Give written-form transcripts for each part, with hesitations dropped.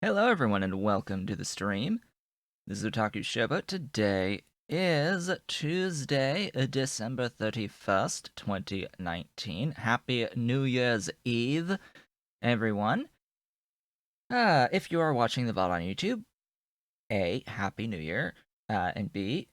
Hello everyone and welcome to the stream. This is Otaku Showboat. Today is Tuesday, December 31st, 2019. Happy New Year's Eve, everyone. If you are watching the VOD on YouTube, A, Happy New Year, and B,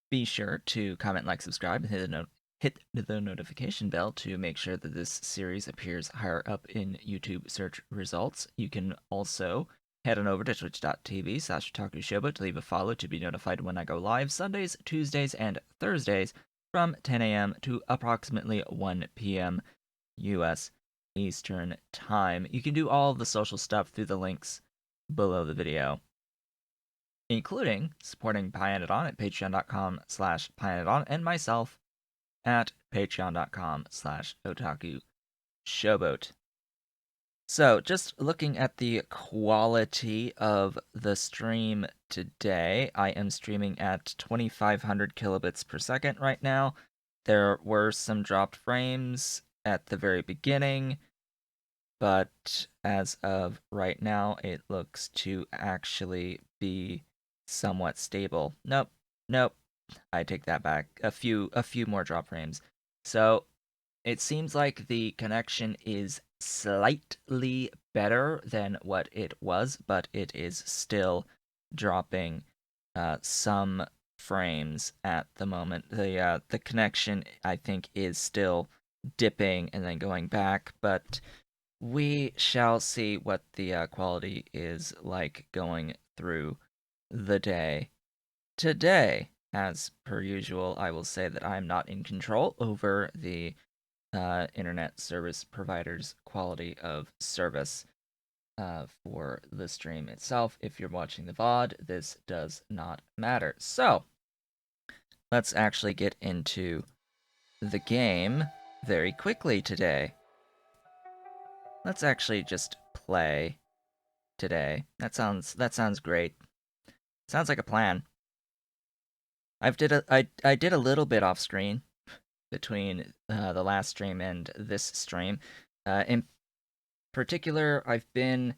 be sure to comment, like, subscribe, and hit the notification bell to make sure that this series appears higher up in YouTube search results. You can also head on over to twitch.tv/otakushowboat to leave a follow to be notified when I go live Sundays, Tuesdays, and Thursdays from 10 a.m. to approximately 1 p.m. US Eastern Time. You can do all of the social stuff through the links below the video, including supporting Pyanodon at patreon.com/Pyanodon and myself at patreon.com/Otaku-Showboat. So, just looking at the quality of the stream today, I am streaming at 2500 kilobits per second right now. There were some dropped frames at the very beginning, but as of right now, it looks to actually be somewhat stable. Nope. I take that back. A few more drop frames. So it seems like the connection is slightly better than what it was, but it is still dropping some frames at the moment. The connection, I think, is still dipping and then going back, but we shall see what the quality is like going through the day. Today, as per usual, I will say that I am not in control over the internet service provider's quality of service for the stream itself. If you're watching the VOD, this does not matter. So, let's actually get into the game very quickly today. Let's actually just play today. That sounds great. Sounds like a plan. I did a little bit off screen between the last stream and this stream. In particular, I've been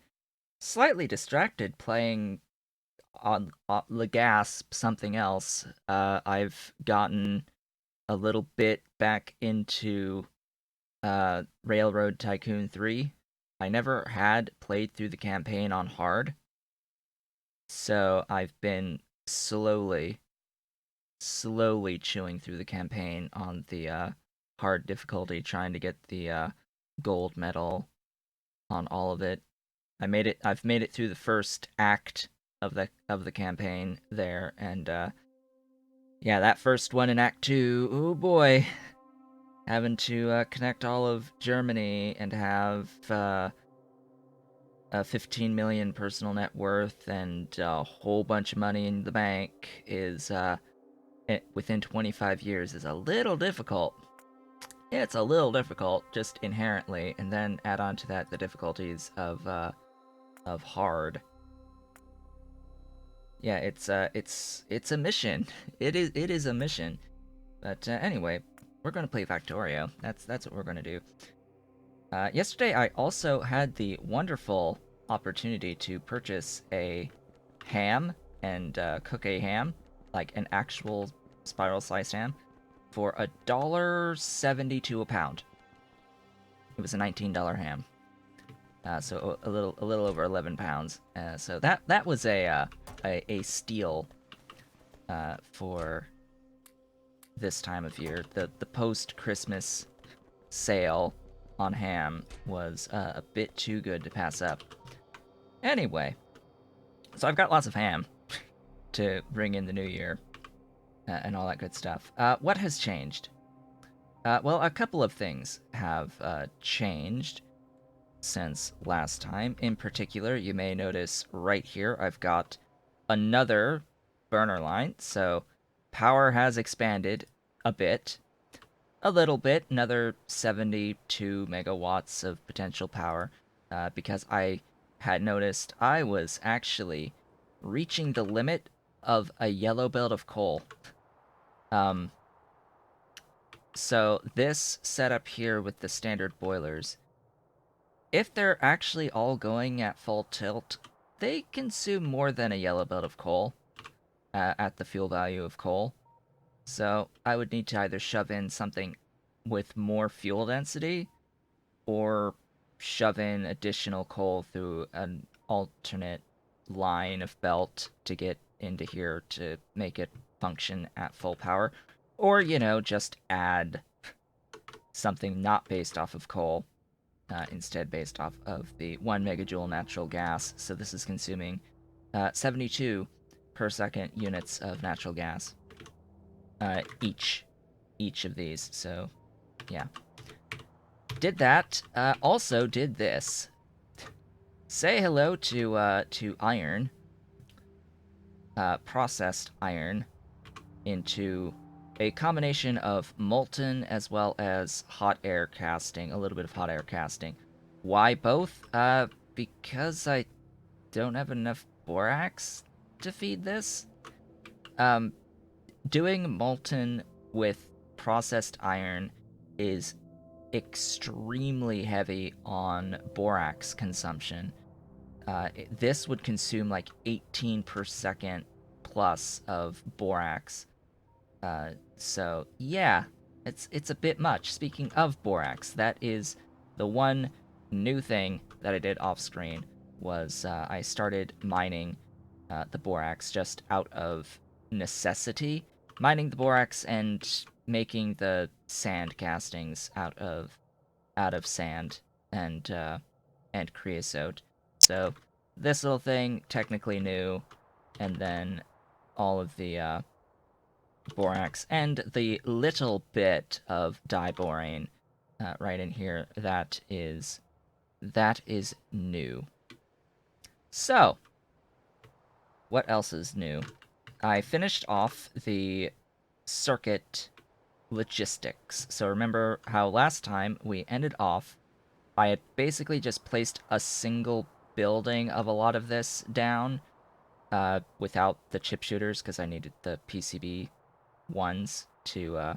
slightly distracted playing on Legasp something else. I've gotten a little bit back into Railroad Tycoon 3. I never had played through the campaign on hard, so I've been slowly chewing through the campaign on the hard difficulty, trying to get the gold medal on all of it. I've made it through the first act of the campaign there, and yeah, that first one in Act 2, oh boy, having to connect all of Germany and have a 15 million personal net worth and a whole bunch of money in the bank is within 25 years is a little difficult. It's a little difficult just inherently, and then add on to that the difficulties of hard. Yeah, it's a mission. It is a mission. But anyway, we're gonna play Factorio. That's what we're gonna do. Yesterday, I also had the wonderful opportunity to purchase a ham and cook a ham, like an actual spiral sliced ham, for $1.72 a pound. It was a $19 ham, so a little over 11 pounds. So that was a steal for this time of year. The post Christmas sale on ham was a bit too good to pass up. Anyway, so I've got lots of ham to bring in the new year and all that good stuff. What has changed? Well, a couple of things have changed since last time. In particular, you may notice right here I've got another burner line, so power has expanded a bit. A little bit, another 72 megawatts of potential power, because I had noticed I was actually reaching the limit of a yellow belt of coal. So this setup here with the standard boilers if they're actually all going at full tilt, they consume more than a yellow belt of coal at the fuel value of coal. So I would need to either shove in something with more fuel density or shove in additional coal through an alternate line of belt to get into here to make it function at full power. Or, just add something not based off of coal, instead based off of the 1 megajoule natural gas. So this is consuming 72 per second units of natural gas each of these. So yeah, did that. Also did this. Say hello to iron, processed iron, into a combination of molten as well as hot air casting, a little bit of hot air casting. Why both? Because I don't have enough borax to feed this. Um, doing molten with processed iron is extremely heavy on borax consumption. This would consume like 18 per second plus of borax. So yeah, it's a bit much. Speaking of borax, that is the one new thing that I did off screen was I started mining the borax just out of necessity, mining the borax and making the sand castings out of sand and creosote. So this little thing technically new, and then all of the borax and the little bit of diborane right in here that is new. So what else is new? I finished off the circuit logistics. So remember how last time we ended off, I had basically just placed a single building of a lot of this down without the chip shooters because I needed the PCB ones to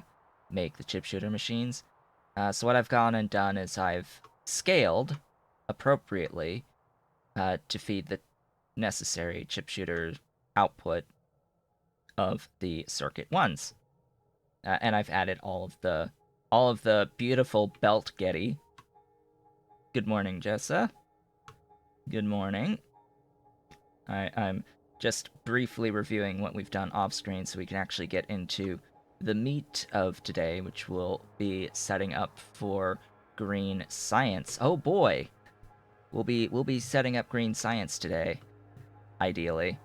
make the chip shooter machines. So what I've gone and done is I've scaled appropriately to feed the necessary chip shooter output of the circuit ones. And I've added all of the beautiful belt Getty. Good morning, Jessa. Good morning. I'm just briefly reviewing what we've done off screen so we can actually get into the meat of today, which will be setting up for green science. Oh boy, we'll be setting up green science today. Ideally,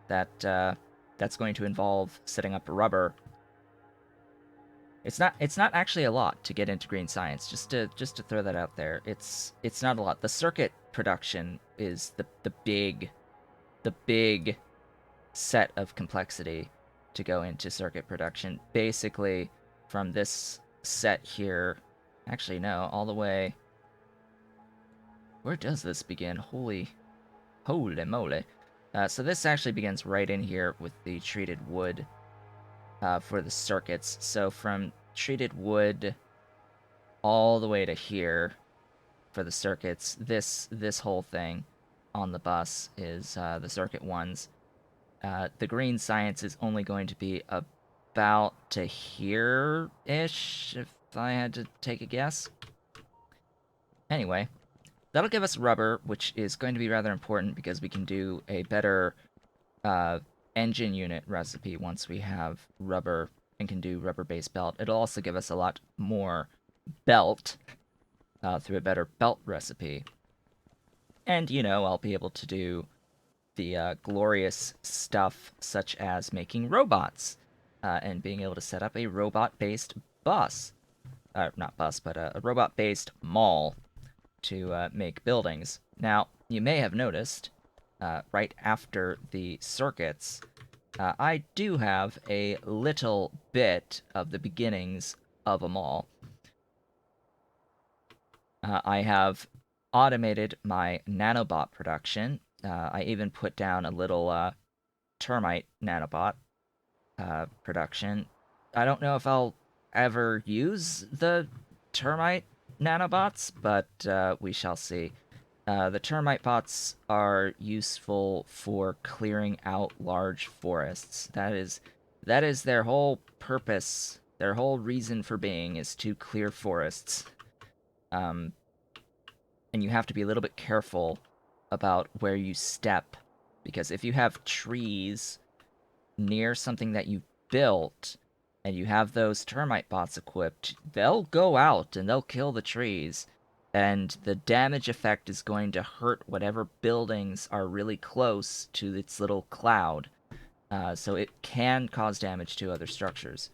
that's going to involve setting up rubber. It's not actually a lot to get into green science. Just to throw that out there, it's not a lot. The circuit production is the big set of complexity to go into circuit production. Basically, from this set here, actually no, all the way. Where does this begin? Holy moly! So this actually begins right in here with the treated wood for the circuits. So from treated wood all the way to here for the circuits, this whole thing on the bus is the circuit ones. The green science is only going to be about to here-ish, if I had to take a guess. Anyway, that'll give us rubber, which is going to be rather important because we can do a better engine unit recipe once we have rubber and can do rubber-based belt. It'll also give us a lot more belt through a better belt recipe. And, I'll be able to do the glorious stuff such as making robots and being able to set up a robot-based bus. Not bus, but a robot-based mall to make buildings. Now, you may have noticed, right after the circuits, I do have a little bit of the beginnings of a mall. I have automated my nanobot production. I even put down a little termite nanobot production. I don't know if I'll ever use the termite nanobots, but we shall see. The termite bots are useful for clearing out large forests. That is their whole purpose. Their whole reason for being is to clear forests. Um, and you have to be a little bit careful about where you step, because if you have trees near something that you built and you have those termite bots equipped, they'll go out and they'll kill the trees. And the damage effect is going to hurt whatever buildings are really close to its little cloud. So it can cause damage to other structures.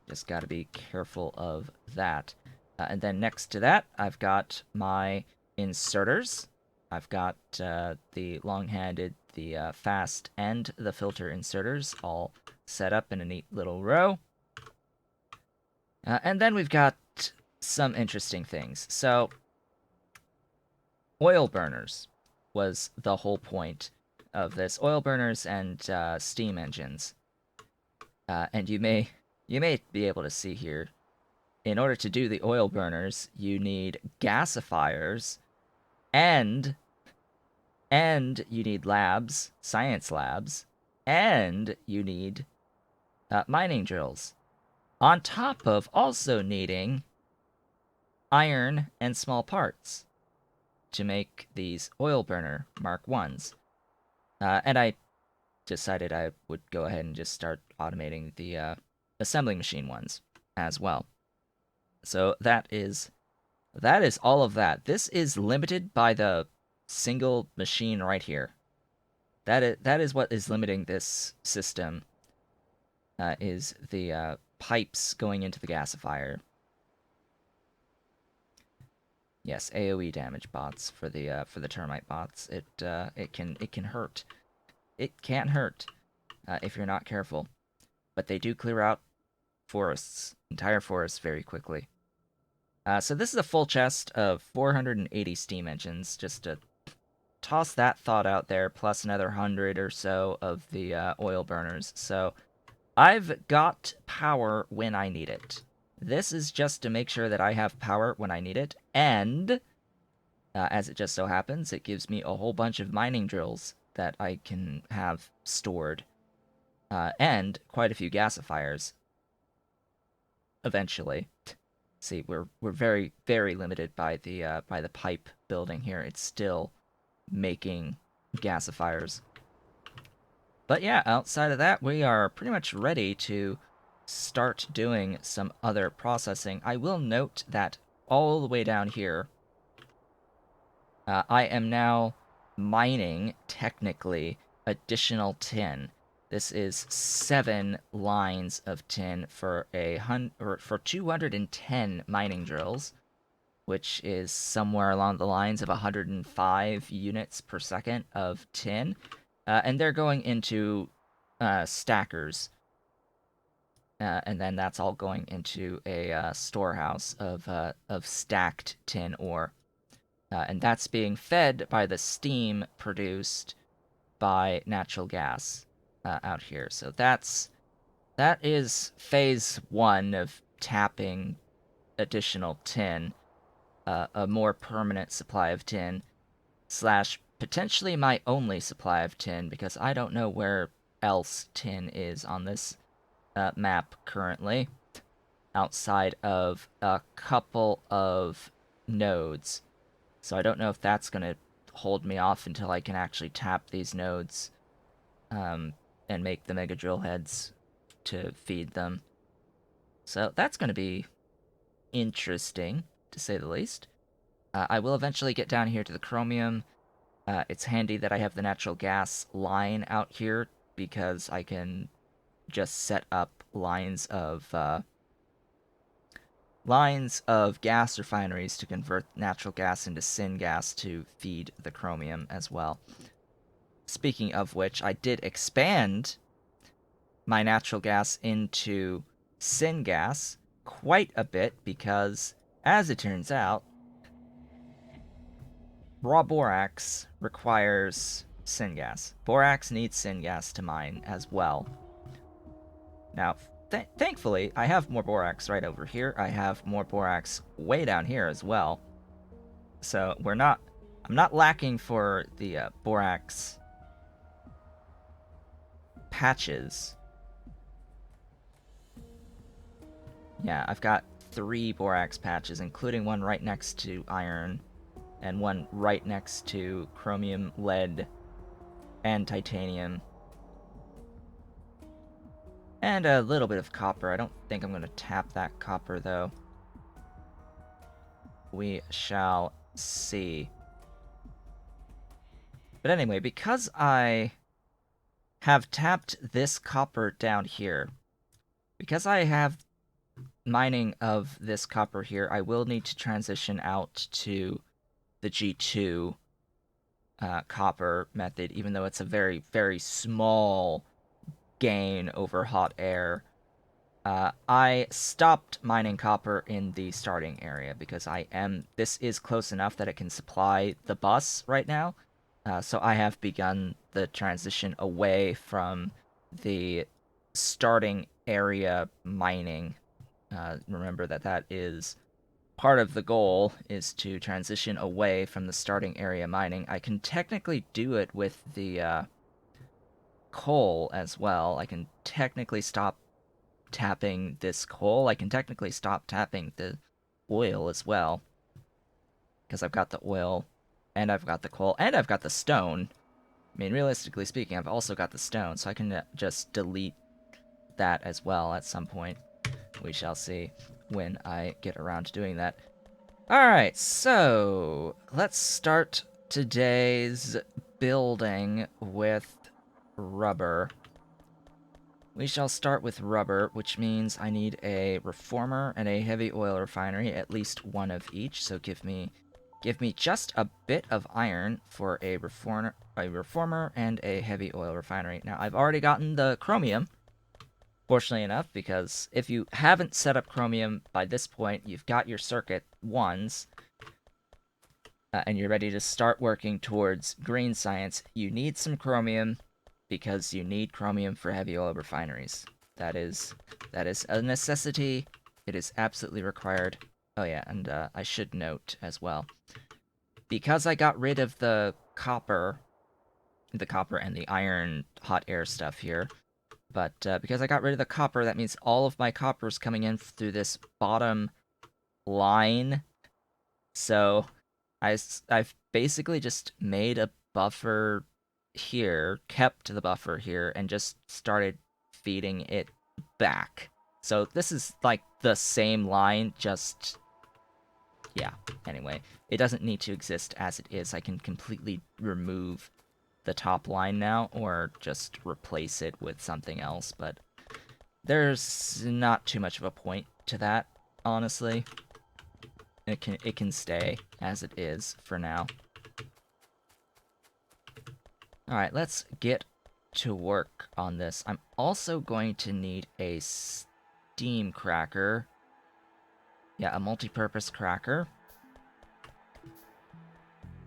Just got to be careful of that. And then next to that, I've got my inserters. I've got the long-handed, the fast, and the filter inserters all set up in a neat little row. And then we've got some interesting things. So, oil burners was the whole point of this. Oil burners and steam engines. And you may be able to see here, in order to do the oil burners, you need gasifiers and you need labs, science labs, and you need mining drills. On top of also needing iron and small parts to make these oil burner Mark 1s. And I decided I would go ahead and just start automating the assembling machine ones as well. So that is all of that. This is limited by the single machine right here. That is what is limiting this system. Is the pipes going into the gasifier. Yes, AOE damage bots for the termite bots. It can hurt. It can hurt if you're not careful, but they do clear out forests, entire forests, very quickly. So this is a full chest of 480 steam engines, just to toss that thought out there, plus another 100 or so of the oil burners. So I've got power when I need it. This is just to make sure that I have power when I need it, and as it just so happens, it gives me a whole bunch of mining drills that I can have stored, and quite a few gasifiers eventually. See, we're very, very limited by the pipe building here. It's still making gasifiers. But yeah, outside of that, we are pretty much ready to start doing some other processing. I will note that all the way down here, I am now mining, technically, additional tin. This is 7 lines of tin for for 210 mining drills, which is somewhere along the lines of 105 units per second of tin. And they're going into stackers. And then that's all going into a storehouse of stacked tin ore. And that's being fed by the steam produced by natural gas out here. So that is phase 1 of tapping additional tin, a more permanent supply of tin, slash potentially my only supply of tin, because I don't know where else tin is on this map currently, outside of a couple of nodes. So I don't know if that's going to hold me off until I can actually tap these nodes and make the mega drill heads to feed them. So that's going to be interesting, to say the least. I will eventually get down here to the chromium. It's handy that I have the natural gas line out here, because I can just set up lines of gas refineries to convert natural gas into syngas to feed the chromium as well. Speaking of which, I did expand my natural gas into syngas quite a bit, because, as it turns out, raw borax requires syngas. Borax needs syngas to mine as well. Now, thankfully, I have more borax right over here. I have more borax way down here as well. So I'm not lacking for the borax patches. Yeah, I've got 3 borax patches, including one right next to iron, and one right next to chromium, lead, and titanium. And a little bit of copper. I don't think I'm going to tap that copper, though. We shall see. But anyway, because I have tapped this copper down here, because I have mining of this copper here, I will need to transition out to the G2 copper method, even though it's a very, very small gain over hot air. I stopped mining copper in the starting area because this is close enough that it can supply the bus right now. So I have begun the transition away from the starting area mining. Remember that is part of the goal, is to transition away from the starting area mining. I can technically do it with the coal as well. I can technically stop tapping this coal. I can technically stop tapping the oil as well, because I've got the oil, and I've got the coal, and I've got the stone. I mean, realistically speaking, I've also got the stone, so I can just delete that as well at some point. We shall see when I get around to doing that. Alright, so let's start today's building with rubber. We shall start with rubber, which means I need a reformer and a heavy oil refinery, at least one of each. So give me just a bit of iron for a reformer and a heavy oil refinery. Now, I've already gotten the chromium, fortunately enough, because if you haven't set up chromium by this point, you've got your circuit ones, and you're ready to start working towards green science. You need some chromium, because you need chromium for heavy oil refineries. That is a necessity. It is absolutely required. Oh yeah, and I should note as well, because I got rid of the copper and the iron hot air stuff here, but because I got rid of the copper, that means all of my copper is coming in through this bottom line. So I've basically just made a buffer here, kept the buffer here, and just started feeding it back. So this is like the same line, just... yeah, anyway. It doesn't need to exist as it is. I can completely remove the top line now, or just replace it with something else, but there's not too much of a point to that, honestly. It can stay as it is for now. Alright, let's get to work on this. I'm also going to need a steam cracker. Yeah, a multi-purpose cracker.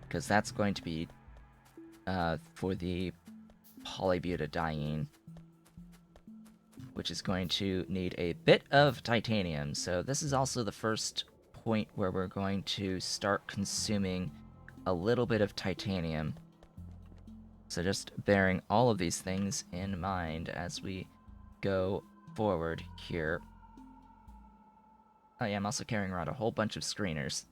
Because that's going to be for the polybutadiene, which is going to need a bit of titanium. So this is also the first point where we're going to start consuming a little bit of titanium. So just bearing all of these things in mind as we go forward here. Oh yeah, I'm also carrying around a whole bunch of screeners.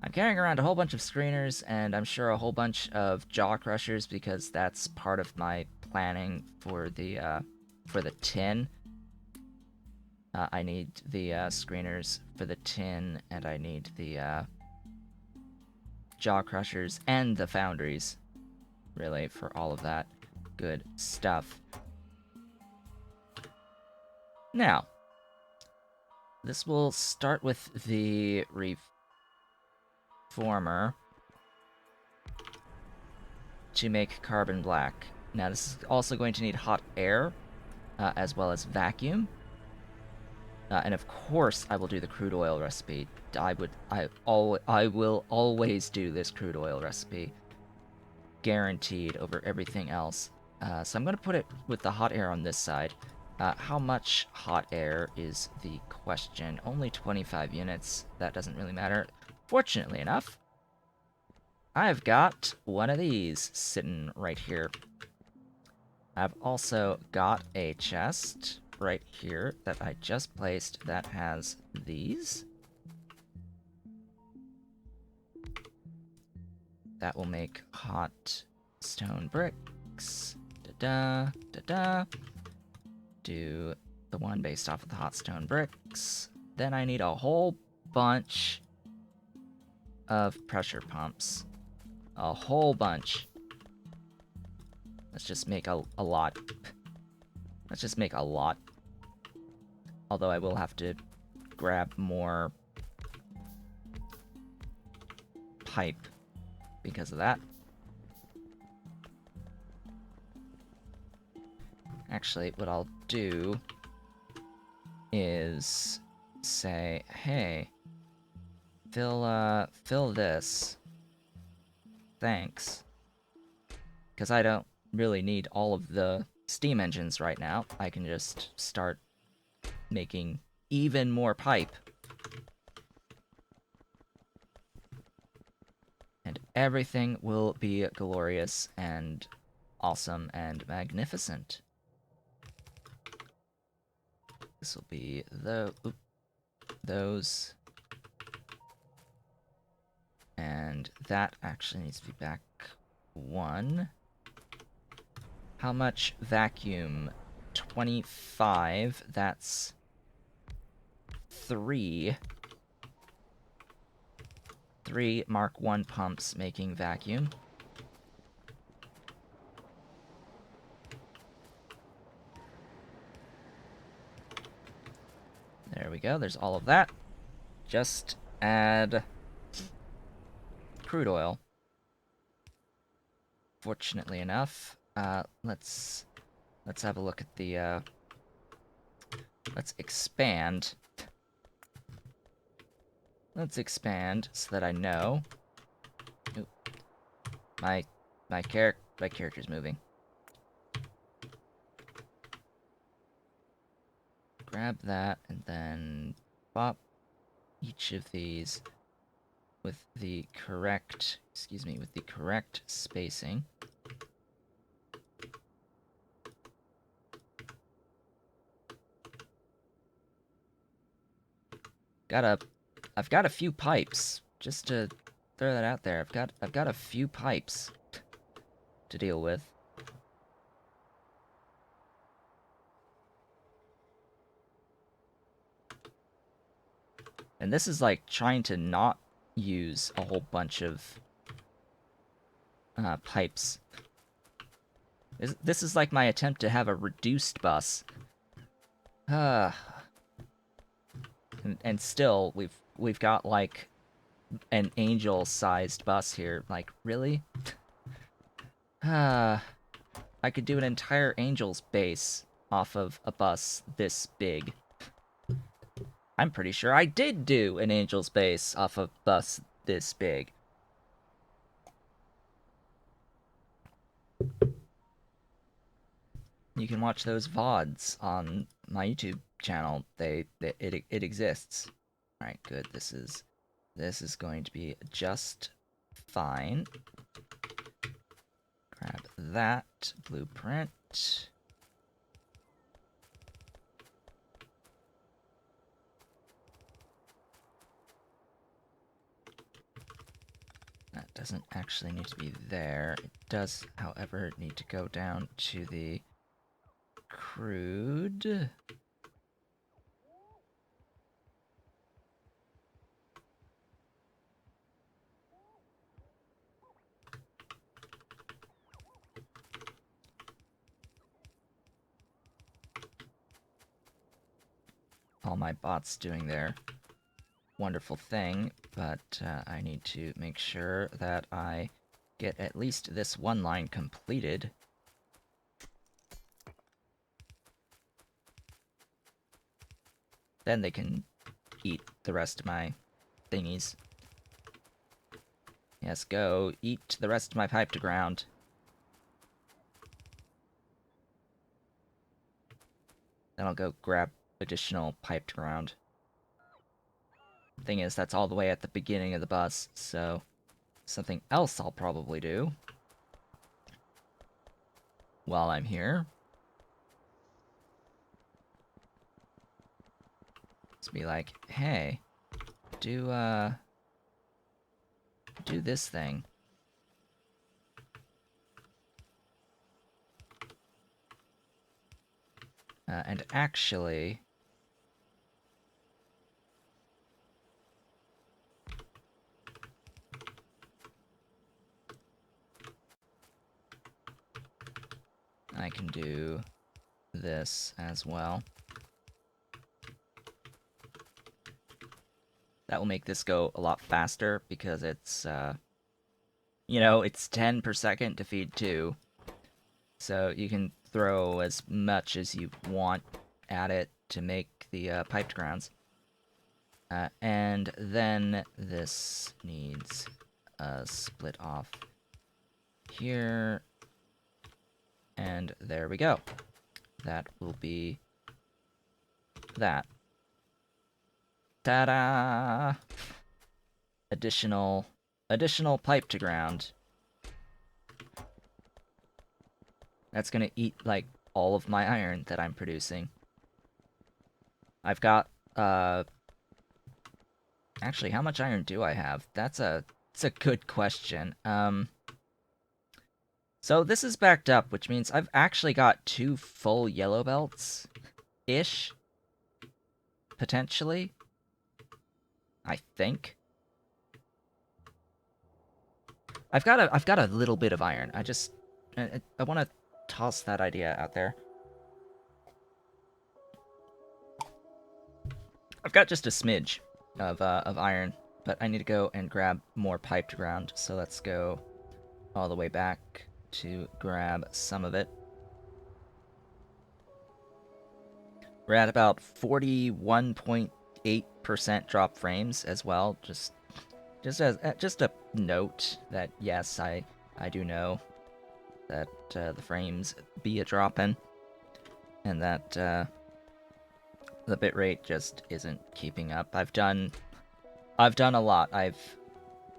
I'm carrying around a whole bunch of screeners, and I'm sure a whole bunch of jaw crushers, because that's part of my planning for the tin. I need the screeners for the tin, and I need the jaw crushers and the foundries, really, for all of that good stuff. Now, this will start with the reformer to make carbon black. Now, this is also going to need hot air, as well as vacuum. And of course, I will do the crude oil recipe. I will always do this crude oil recipe, guaranteed, over everything else. So I'm going to put it with the hot air on this side. How much hot air is the question? Only 25 units. That doesn't really matter. Fortunately enough, I've got one of these sitting right here. I've also got a chest right here that I just placed that has these. That will make hot stone bricks. Da-da, da-da. Do the one based off of the hot stone bricks. Then I need a whole bunch of pressure pumps. A whole bunch. Let's just make a lot. Let's just make a lot. Although I will have to grab more pipe because of that. Actually, what I'll do is say, hey, fill this. Thanks. Because I don't really need all of the steam engines right now. I can just start making even more pipe. And everything will be glorious and awesome and magnificent. This will be those. And that actually needs to be back one. How much vacuum? 25. That's 3. 3 Mark 1 pumps making vacuum. There we go, there's all of that. Just add crude oil. Fortunately enough, let's have a look at the, let's expand. Let's expand so that I know. Oop. My character's moving. Grab that and then pop each of these with the correct, with the correct spacing. I've got a few pipes, just to throw that out there. I've got a few pipes to deal with. And this is like trying to not use a whole bunch of pipes. This is like my attempt to have a reduced bus. And still, we've got like an angel-sized bus here. Like, really? I could do an entire angel's base off of a bus this big. I'm pretty sure I did do an angel's base off a bus this big. You can watch those VODs on my YouTube channel. It exists. All right, good. This is going to be just fine. Grab that blueprint. That doesn't actually need to be there. It does, however, need to go down to the crude. All my bots doing their wonderful thing, but I need to make sure that I get at least this one line completed. Then they can eat the rest of my thingies. Yes, go eat the rest of my pipe to ground. Then I'll go grab additional piped ground. Thing is, that's all the way at the beginning of the bus, so something else I'll probably do while I'm here is be like, hey, do this thing. And actually, I can do this as well. That will make this go a lot faster because it's, you know, it's 10 per second to feed 2. So you can throw as much as you want at it to make the piped grounds. And then this needs a split off here. And there we go. That will be that. Ta-da! Additional pipe to ground. That's gonna eat, like, all of my iron that I'm producing. I've got, actually, how much iron do I have? It's a good question. So this is backed up, which means I've actually got 2 full yellow belts-ish. Potentially. I think. I've got a little bit of iron. I want to toss that idea out there. I've got just a smidge of iron, but I need to go and grab more piped ground. So let's go all the way back to grab some of it. We're at about 41.8% drop frames as well. Just a note that yes, I do know that the frames be a dropping, and that the bitrate just isn't keeping up. I've done a lot. I've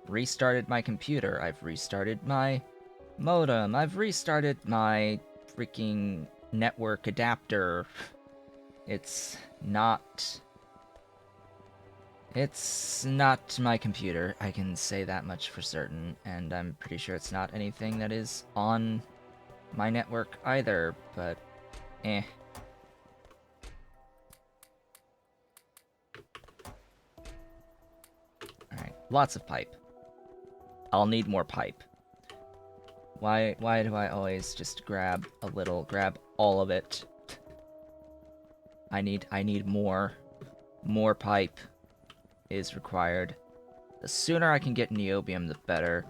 restarted my computer. I've restarted my modem. I've restarted my freaking network adapter. It's not my computer, I can say that much for certain, and I'm pretty sure it's not anything that is on my network either, but eh. Alright, lots of pipe. I'll need more pipe. Why do I always just grab a little, grab all of it? I need more pipe is required. The sooner I can get niobium, the better.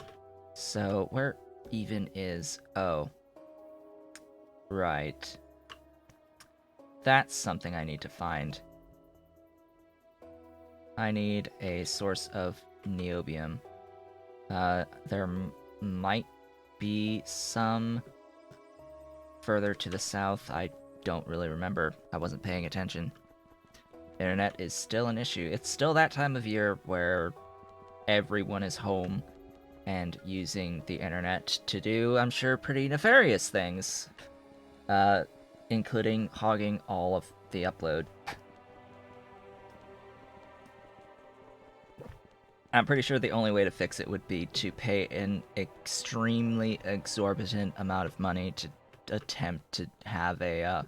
So, where even is... Oh. Right. That's something I need to find. I need a source of niobium. There might be some further to the south. I don't really remember. I wasn't paying attention. Internet is still an issue. It's still that time of year where everyone is home and using the internet to do, I'm sure, pretty nefarious things. Including hogging all of the upload. I'm pretty sure the only way to fix it would be to pay an extremely exorbitant amount of money to attempt to have a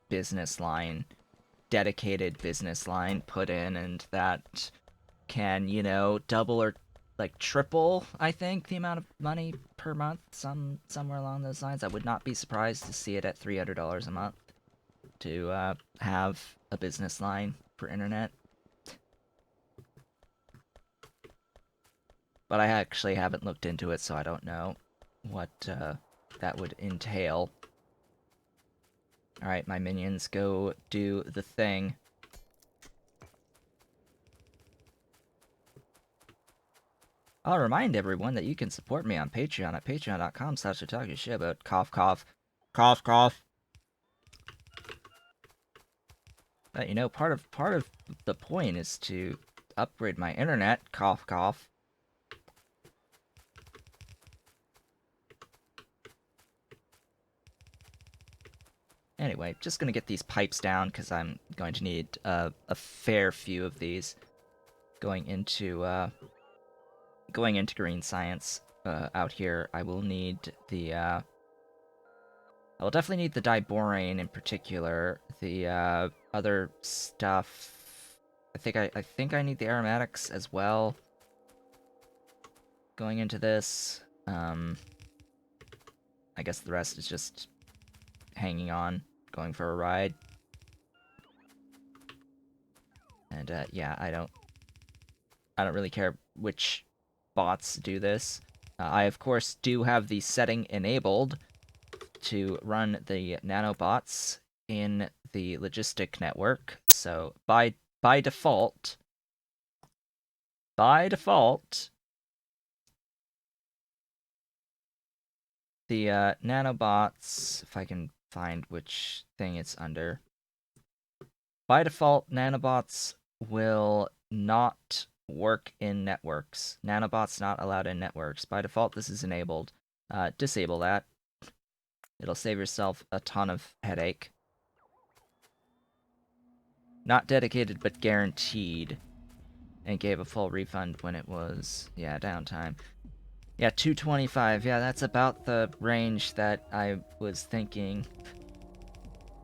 business line, dedicated business line put in, and that can, you know, double or like triple, I think, the amount of money per month, somewhere along those lines. I would not be surprised to see it at $300 a month to have a business line for internet. But I actually haven't looked into it, so I don't know what that would entail. Alright, my minions, go do the thing. I'll remind everyone that you can support me on Patreon at patreon.com/Otaku Showboat. Cough, cough. Cough, cough. But, you know, part of the point is to upgrade my internet. Cough, cough. Anyway, just gonna get these pipes down because I'm going to need a fair few of these going into green science out here. I will need the I will definitely need the diborane in particular. The other stuff, I think I need the aromatics as well. Going into this, I guess the rest is just hanging on, going for a ride. And yeah, I don't really care which bots do this. I of course do have the setting enabled to run the nanobots in the logistic network. So by default, the nanobots, if I can find which thing it's under, by default, nanobots will not work in networks. Nanobots not allowed in networks. By default, this is enabled. Disable that. It'll save yourself a ton of headache. Not dedicated, but guaranteed. And gave a full refund when it was, yeah, downtime. Yeah, 225. Yeah, that's about the range that I was thinking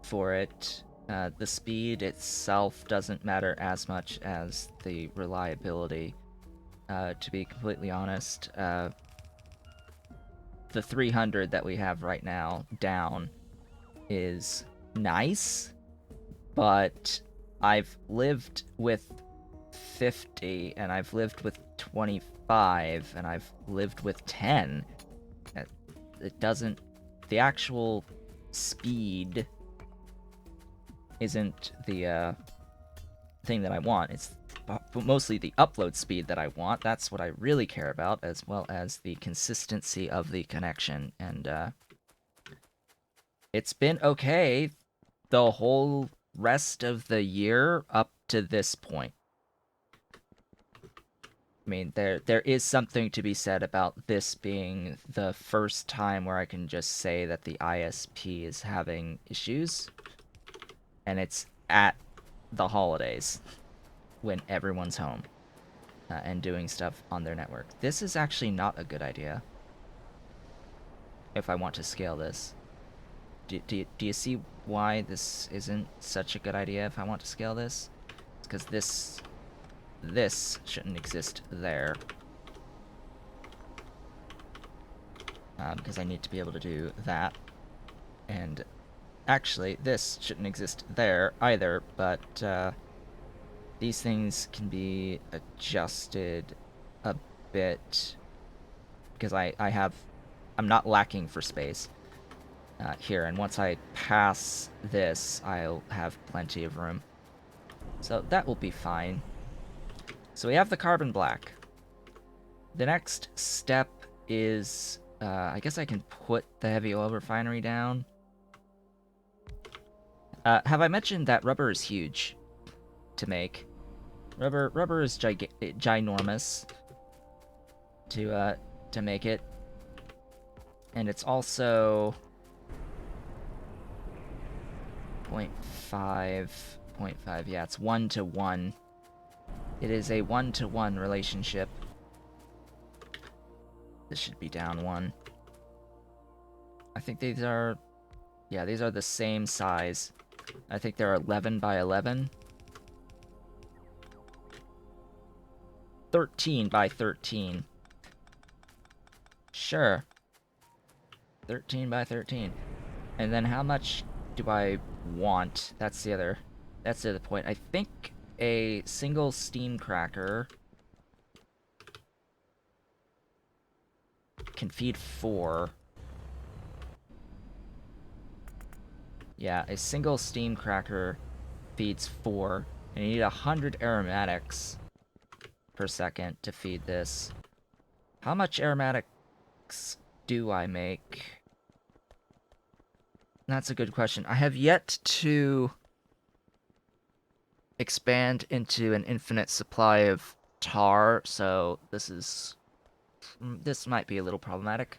for it. The speed itself doesn't matter as much as the reliability. To be completely honest, the 300 that we have right now down is nice, but I've lived with 50, and I've lived with 25, and I've lived with 10. It doesn't... The actual speed isn't the thing that I want. It's mostly the upload speed that I want. That's what I really care about, as well as the consistency of the connection. And it's been okay the whole rest of the year up to this point. I mean, there is something to be said about this being the first time where I can just say that the ISP is having issues, and it's at the holidays when everyone's home and doing stuff on their network. This is actually not a good idea if I want to scale this. Do you see why this isn't such a good idea if I want to scale this? It's because this shouldn't exist there. Because I need to be able to do that. And actually, this shouldn't exist there either, but these things can be adjusted a bit because I'm not lacking for space here, and once I pass this, I'll have plenty of room. So that will be fine. So we have the carbon black. The next step is, I guess I can put the heavy oil refinery down. Have I mentioned that rubber is huge to make? Rubber is ginormous to make it, and it's also 0.5. Yeah, it's 1-to-1. It is a 1-to-1 relationship. This should be down 1. I think these are... Yeah, these are the same size. I think they're 11 by 11. 13 by 13. Sure. 13 by 13. And then how much do I want? That's the other point. I think a single steam cracker can feed 4. Yeah, a single steam cracker feeds 4. And you need 100 aromatics per second to feed this. How much aromatics do I make? That's a good question. I have yet to expand into an infinite supply of tar, so this might be a little problematic.